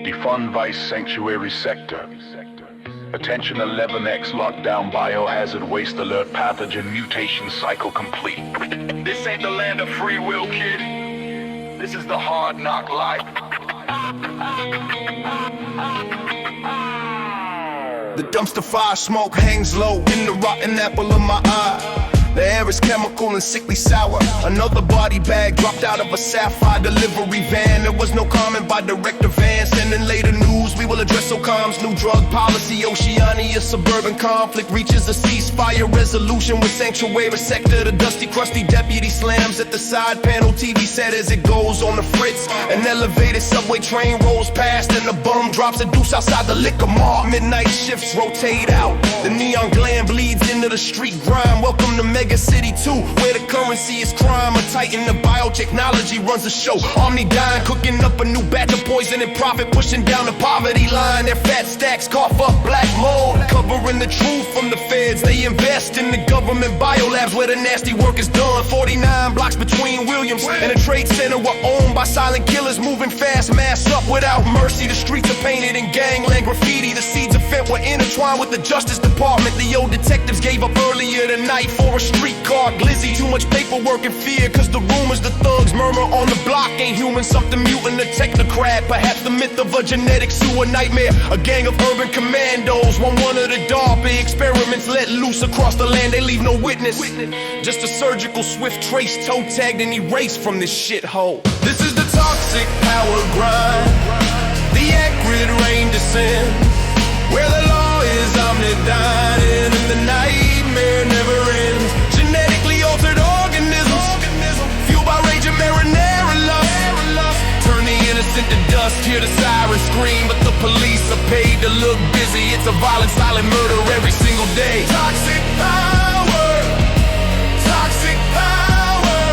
Defund Vice Sanctuary Sector. Attention 11X lockdown biohazard waste alert pathogen mutation cycle complete. This ain't the land of free will, kid. This is the hard knock life. The dumpster fire smoke hangs low in the rotten apple of my eye. The air is chemical and sickly sour. Another body bag dropped out of a sapphire delivery van. There was no comment by Director Van. Sending later news, we will address SOCOM's new drug policy. Oceania suburban conflict reaches a ceasefire resolution with sanctuary sector. The dusty, crusty deputy slams at the side panel TV set as it goes on the fritz. An elevated subway train rolls past and the bum drops a deuce outside the liquor mart. Midnight shifts rotate out. The neon gland bleeds into the street grime. Welcome to Mega City 2, where the currency is crime. A titan of biotechnology runs the show. Omni-Dyne cooking up a new batch of poison and profit, pushing down the poverty line. Their fat stacks cough up black mold, covering the truth from the feds. They invest in the government biolabs where the nasty work is done. 49 blocks between Williams and a trade center were owned by silent killers moving fast, mass up without mercy. The streets are painted in gangland graffiti. The seeds of fent were intertwined with the Justice Department. The old detectives gave up earlier tonight for a streetcar glizzy. Too much paperwork and fear, cause the rumors the thugs murmur on the block ain't human. Something mutant, a technocrat. Perhaps the myth of a genetic sewer nightmare. A gang of urban commandos, one of the DARPA experiments let loose across the land. They leave no witness, just a surgical swift trace, toe tagged and erased from this shithole. This is the toxic power grind, the acrid rain descends, where the law is Omni-Dyne and the nightmare never ends. Genetically altered organisms, fueled by rage and marinara lust. Turn the innocent to dust, hear the sirens scream, but the police are paid to look busy. It's a violent, silent murder every single day. Toxic power, toxic power,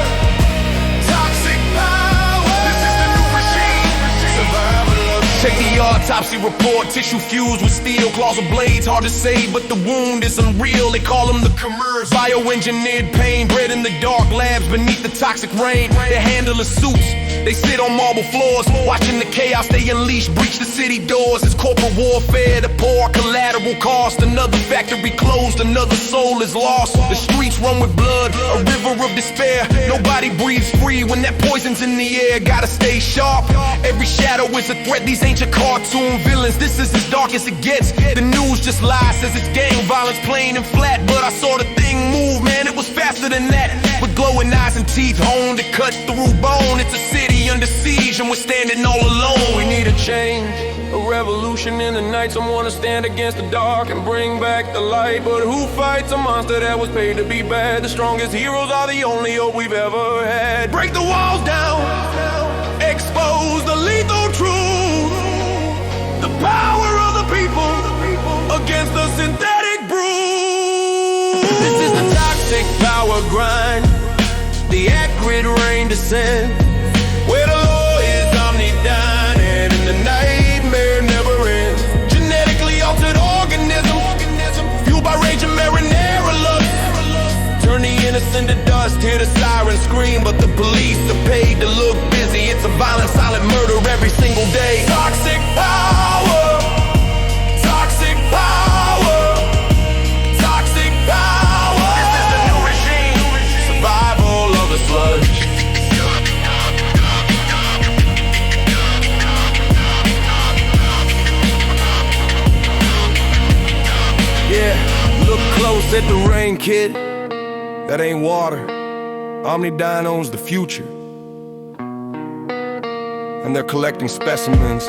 toxic power. This is the new regime. Survival of check the autopsy report, tissue fused with steel, claws of blades, hard to say, but the wound is unreal. They call them the commerce, bioengineered pain, bred in the dark labs beneath the toxic rain. They handle the suits, they sit on marble floors, watching the chaos they unleash breach the city doors. It's corporate warfare, the poor collateral cost. Another factory closed, another soul is lost. The streets run with blood, a river of despair. Nobody breathes free when that poison's in the air. Gotta stay sharp, every shadow is a threat. These ancient cartoon villains, this is as dark as it gets. The news just lies, says it's gang violence plain and flat. But I saw the thing move, man, it was faster than that. With glowing eyes and teeth honed to cut through bone. It's a city under siege and we're standing all alone. We need a change, a revolution in the night. Someone to stand against the dark and bring back the light. But who fights a monster that was paid to be bad? The strongest heroes are the only hope we've ever had. Break the walls down, expose the lethal truth, the power of the people against the synthetic brew. This is the toxic power grind, the acrid rain descends, where the law is Omni-Dyne and the nightmare never ends. Genetically altered organisms, fueled by rage and marinara lust. Turn the innocent to dust, hear the sirens scream, but the police are paid to look busy. It's a violent, silent murder every single day. Toxic power, toxic power, toxic power. This is the new regime, survival of the sludge. Yeah, look close at the rain, kid. That ain't water. Omni-Dyne owns the future, and they're collecting specimens